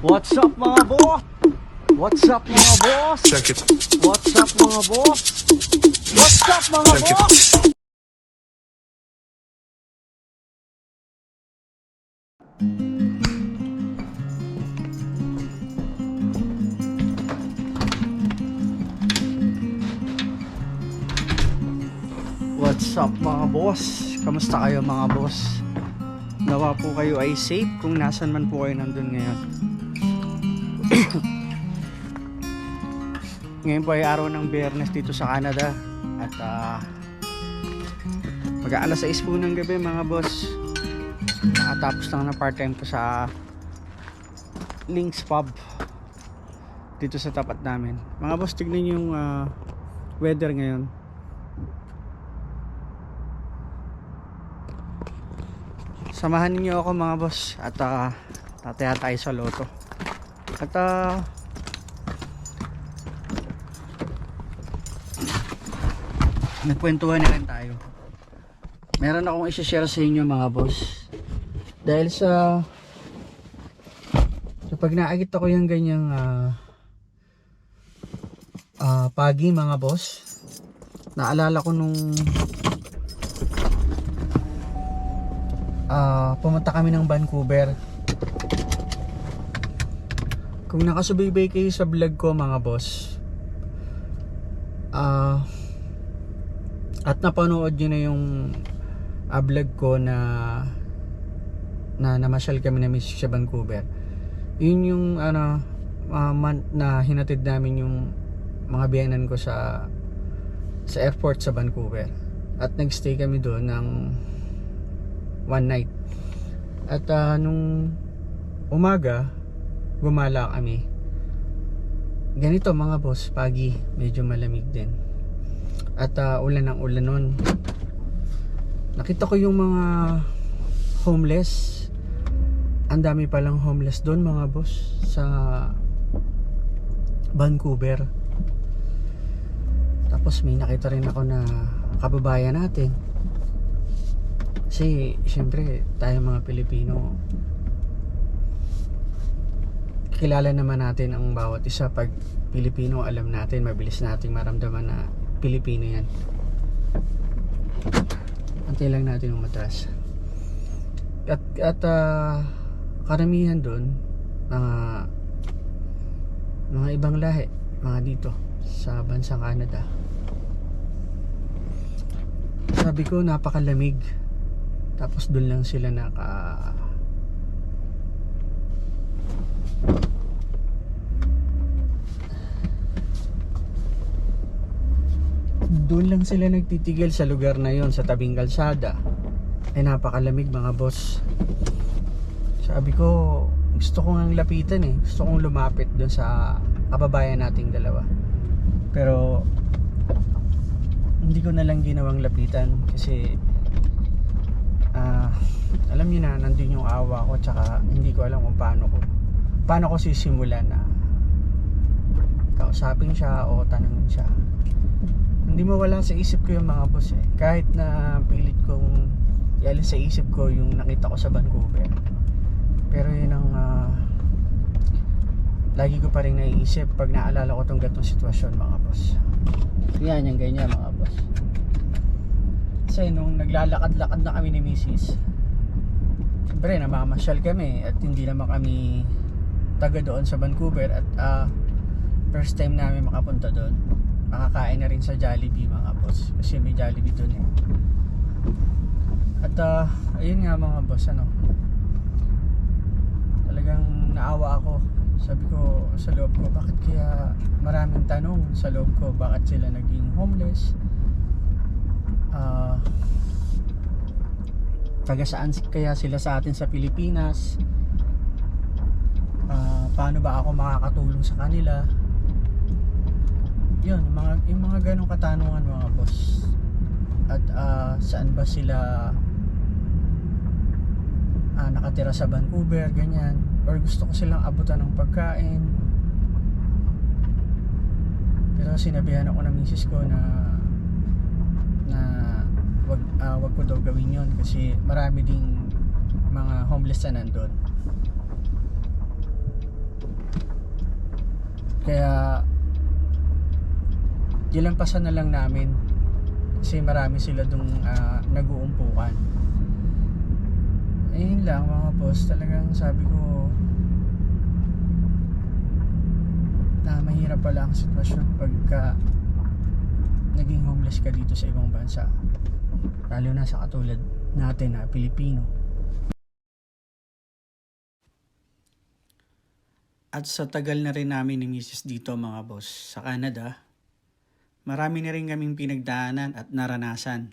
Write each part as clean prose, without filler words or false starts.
What's up mga boss? What's up mga boss? Check it. What's up mga boss? What's up mga Check it. boss? What's up mga boss? Kamusta kayo mga boss? Nawa po kayo ay safe kung nasan man po kayo nandun ngayon. Ngayon po ay araw ng Biyernes dito sa Canada. At mag-aalas 6 po ng gabi mga boss. Nakatapos lang na part-time ko sa Links Pub dito sa tapat namin. Mga boss, tignan yung weather ngayon. Samahan niyo ako mga boss at tataya tayo sa loto. At nagkwentuhan na rin tayo. Meron akong i-share sa inyo mga boss. Dahil sa pag nakikita ko yung ganyang pagi mga boss, naalala ko nung pumunta kami ng Vancouver. Kung nakasubaybay kayo sa vlog ko mga boss, at napanood nyo na yung vlog ko na namasyal kami na miss sa Vancouver, yun yung month na hinatid namin yung mga biyanan ko sa airport sa Vancouver, at nagstay kami doon ng one night. At nung umaga gumala kami. Ganito mga boss, pagi, medyo malamig din. At ulan ng ulan nun. Nakita ko yung mga homeless. Ang dami palang homeless doon mga boss sa Vancouver. Tapos may nakita rin ako na kababayan natin. Kasi syempre tayo mga Pilipino, kilala naman natin ang bawat isa. Pag Pilipino, alam natin, mabilis nating maramdaman na Pilipino yan. Antay lang natin umatras. At karamihan doon mga ibang lahi, mga dito sa bansang Canada. Sabi ko napakalamig. Tapos doon lang sila doon lang sila nagtitigil sa lugar na yon, sa tabing kalsada. Ay napakalamig mga boss. Sabi ko, gusto ko ngang lapitan eh. Gusto kong lumapit doon sa kababayan nating dalawa. Pero hindi ko na lang ginawang lapitan kasi alam niyo na, nandun yung awa ko, tsaka hindi ko alam kung paano ko sisimulan na kausapin siya o tanungin siya. Hindi mawala sa isip ko yung mga boss eh. Kahit na pilit kong ialis sa isip ko yung nakita ko sa Vancouver, pero yun ang lagi ko pa rin naiisip pag naalala ko tong gatong sitwasyon mga boss. Yan yung ganyan mga boss. Kasi nung naglalakad-lakad na kami ni Mrs., siyempre namamasyal kami at hindi naman kami taga doon sa Vancouver. At first time namin makapunta doon. Makakain na rin sa Jollibee mga boss, kasi may Jollibee doon eh. At ayun nga mga boss, talagang naawa ako. Sabi ko sa loob ko, bakit kaya maraming tanong sa loob ko, bakit sila naging homeless, taga saan kaya sila sa atin sa Pilipinas, paano ba ako makakatulong sa kanila. Yun, yung mga ganong katanungan mga boss. At saan ba sila nakatira sa Vancouver, ganyan, or gusto ko silang abutan ng pagkain. Pero sinabihan ako ng misis ko na wag ko daw gawin yon kasi marami ding mga homeless na nandun. Kaya nilampasan na lang namin kasi marami sila dong nag-uumpukan. Ayun lang mga boss, talagang sabi ko na mahirap pala ang sitwasyon pagka naging homeless ka dito sa ibang bansa, lalo na sa katulad natin na Pilipino. At sa tagal na rin namin ni Mrs. dito mga boss sa Canada, marami na rin kaming pinagdaanan at naranasan.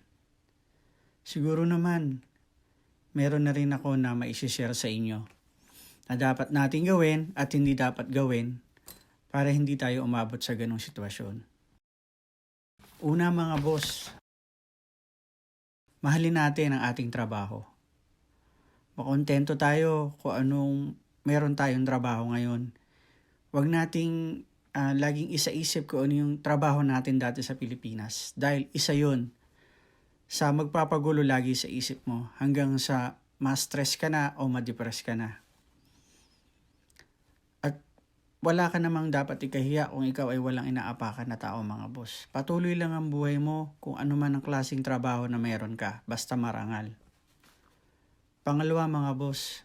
Siguro naman meron na rin ako na maisishare sa inyo na dapat natin gawin at hindi dapat gawin para hindi tayo umabot sa ganong sitwasyon. Una mga boss, mahalin natin ang ating trabaho. Makontento tayo kung anong meron tayong trabaho ngayon. Huwag nating laging isaisip kung ano yung trabaho natin dati sa Pilipinas. Dahil isa yun sa magpapagulo lagi sa isip mo hanggang sa ma-stress ka na o ma-depress ka na. At wala ka namang dapat ikahiya kung ikaw ay walang inaapakan na tao mga boss. Patuloy lang ang buhay mo kung ano man ang klaseng trabaho na meron ka, basta marangal. Pangalawa mga boss,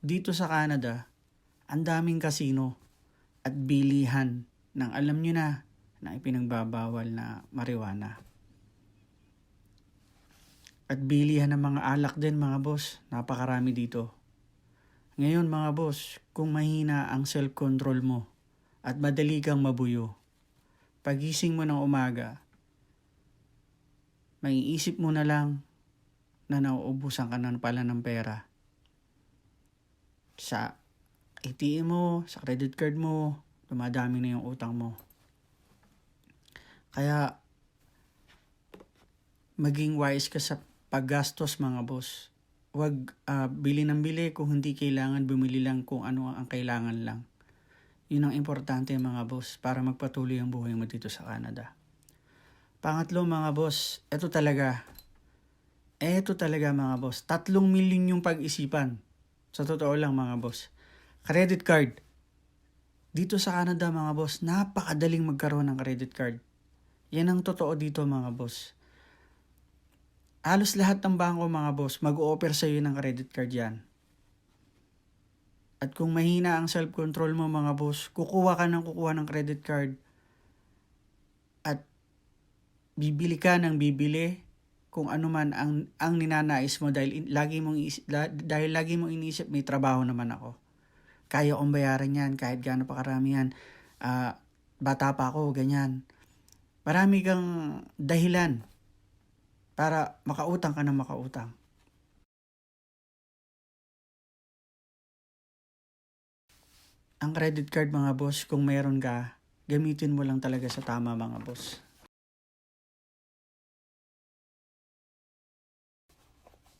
dito sa Canada, ang daming kasino at bilihan ng alam nyo na ipinagbabawal na marijuana. At bilihan ng mga alak din mga boss, napakarami dito. Ngayon mga boss, kung mahina ang self-control mo at madali kang mabuyo, pagising mo ng umaga, maiisip mo na lang na nauubusan ka na pala ng pera. Sa ATM mo, sa credit card mo, dumadami na yung utang mo. Kaya, maging wise ka sa paggastos mga boss. Huwag bili ng bili kung hindi kailangan, bumili lang kung ano ang kailangan lang. Yun ang importante mga boss para magpatuloy ang buhay mo dito sa Canada. Pangatlo mga boss, eto talaga mga boss, 3 milyon yung pag-isipan. Sa totoo lang mga boss. Credit card. Dito sa Canada mga boss, napakadaling magkaroon ng credit card. Yan ang totoo dito mga boss. Halos lahat ng bangko mga boss, mag-o-offer sa iyo ng credit card yan. At kung mahina ang self-control mo mga boss, kukuha ng credit card. At bibili ka ng bibili kung ano man ang ninanais mo dahil lagi mong iniisip may trabaho naman ako. Kaya kong bayaran yan kahit gaano pa karami yan. Bata pa ako, ganyan. Marami kang dahilan para makautang ka ng makautang. Ang credit card mga boss, kung meron ka, gamitin mo lang talaga sa tama mga boss.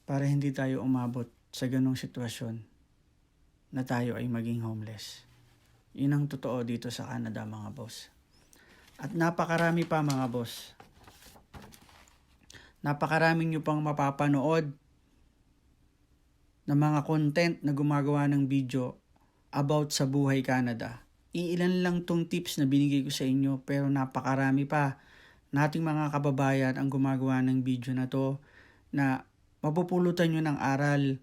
Para hindi tayo umabot sa ganong sitwasyon na tayo ay maging homeless. Yun ang totoo dito sa Canada mga boss. At napakarami pa mga boss. Napakarami nyo pang mapapanood na mga content na gumagawa ng video about sa buhay Canada. Iilan lang tong tips na binigay ko sa inyo pero napakarami pa nating mga kababayan ang gumagawa ng video na to na mapupulutan nyo ng aral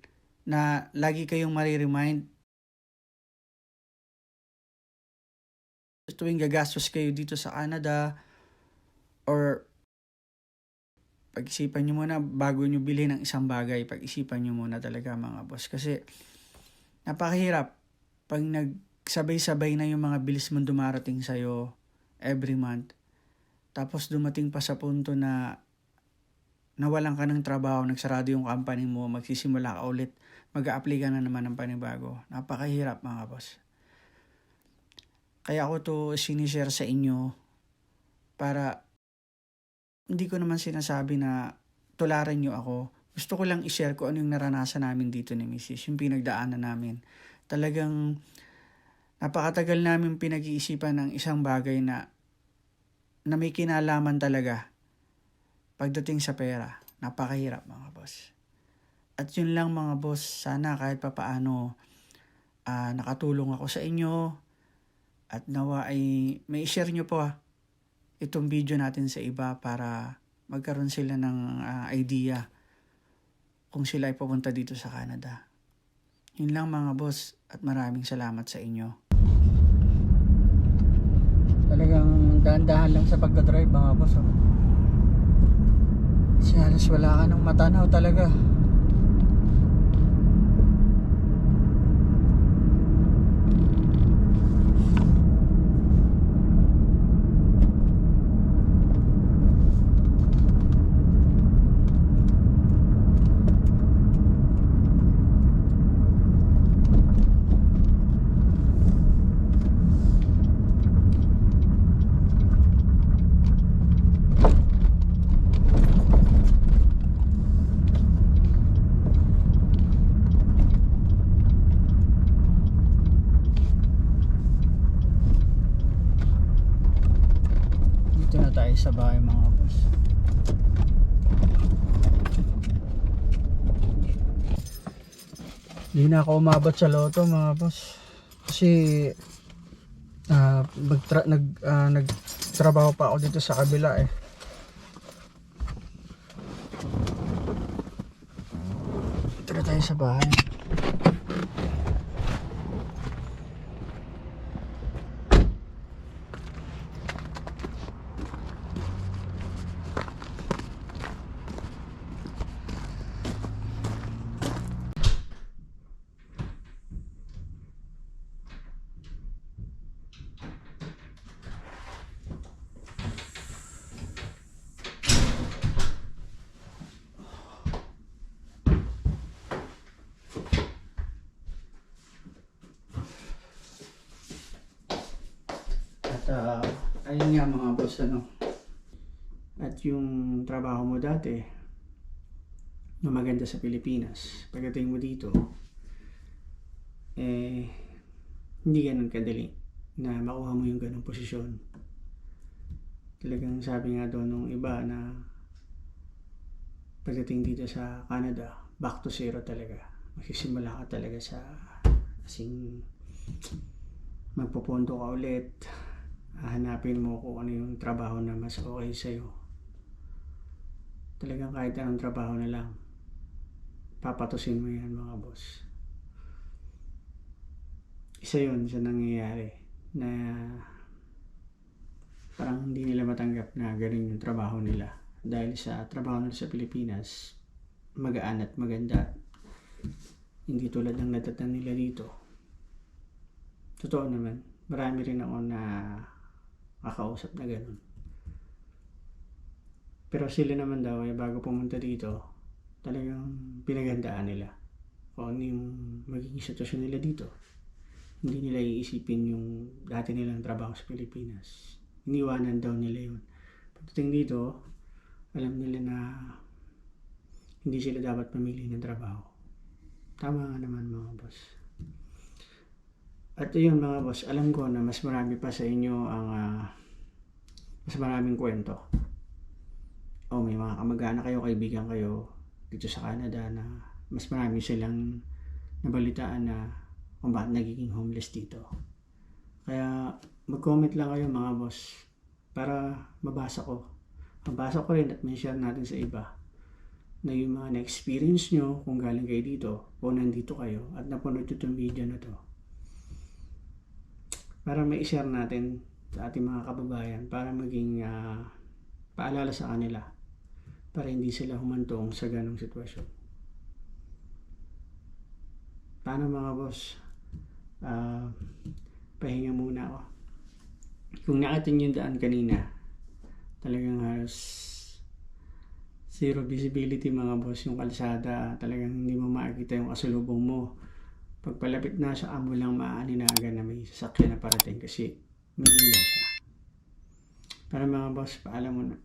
na lagi kayong mariremind tuwing gagastos kayo dito sa Canada or pag-isipan nyo muna bago nyo bilhin ng isang bagay, pag-isipan nyo muna talaga mga boss kasi napakahirap pag nagsabay-sabay na yung mga bilis mong dumarating sa'yo every month tapos dumating pa sa punto na nawalan ka ng trabaho, nagsarado yung company mo, magsisimula ka ulit, mag-a-apply ka na naman ng panibago. Napakahirap mga boss. Kaya ako to sinishare sa inyo para hindi ko naman sinasabi na tularan nyo ako. Gusto ko lang i-share ko ano yung naranasan namin dito ni Mrs. Yung pinagdaanan namin. Talagang napakatagal namin pinag-iisipan ng isang bagay na may kinalaman talaga. Pagdating sa pera, napakahirap mga boss. At yun lang mga boss, sana kahit papaano nakatulong ako sa inyo At nawa ay may share nyo po itong video natin sa iba para magkaroon sila ng idea kung sila ay pupunta dito sa Canada. Yun lang mga boss at maraming salamat sa inyo. Talagang dahan-dahan lang sa pagdadrive mga boss. Kasi halos wala ka ng matanaw talaga. Dito na tayo sa bahay mga boss. Hindi na ako umabot sa loto mga boss. Kasi nagtrabaho pa ako dito sa kabila eh. Dito na tayo sa bahay. At ayun nga mga boss, at yung trabaho mo dati na maganda sa Pilipinas, pagdating mo dito hindi ganun kadali na makuha mo yung ganung posisyon. Talagang sabi nga doon nung iba na pagdating dito sa Canada, back to zero talaga. Magsisimula ka talaga sa asing magpupunto ka ulit. Hanapin mo kung ano yung trabaho na mas okay sa'yo. Talagang kahit anong trabaho na lang, papatusin mo yan mga boss. Isa yun sa nangyayari na parang hindi nila matanggap na ganun yung trabaho nila. Dahil sa trabaho nila sa Pilipinas, magaan at maganda. Hindi tulad ng natatnan nila dito. Totoo naman, marami rin ako na kakausap na ganun. Pero sila naman daw bago pumunta dito, talagang pinaghandaan nila kung ano yung magiging sitwasyon nila dito. Hindi nila iisipin yung dati nilang trabaho sa Pilipinas. Iniwanan daw nila yun. Pagdating dito, alam nila na hindi sila dapat mamili ng trabaho. Tama nga naman mga boss. At yun mga boss, alam ko na mas marami pa sa inyo ang mas maraming kwento. O may mga kamag-anak kayo, kaibigan kayo dito sa Canada na mas marami silang nabalitaan na kung bakit nagiging homeless dito. Kaya mag-comment lang kayo mga boss para mabasa ko. Mabasa ko rin at may share natin sa iba na yung mga na-experience nyo kung galing kayo dito o nandito kayo at napanood nyo itong video na to. Para may i-share natin sa ating mga kababayan para maging paalala sa kanila para hindi sila humantong sa ganong sitwasyon. Paano mga boss? Pahinga muna ako. Kung nakatin yung daan kanina, talagang halos zero visibility mga boss yung kalsada. Talagang hindi mo makikita yung kasalubong mo. Pagpalapit na sa amo lang maaaninagan na may sasakyan na parating kasi may ilaw siya. Para mga boss, paalam muna.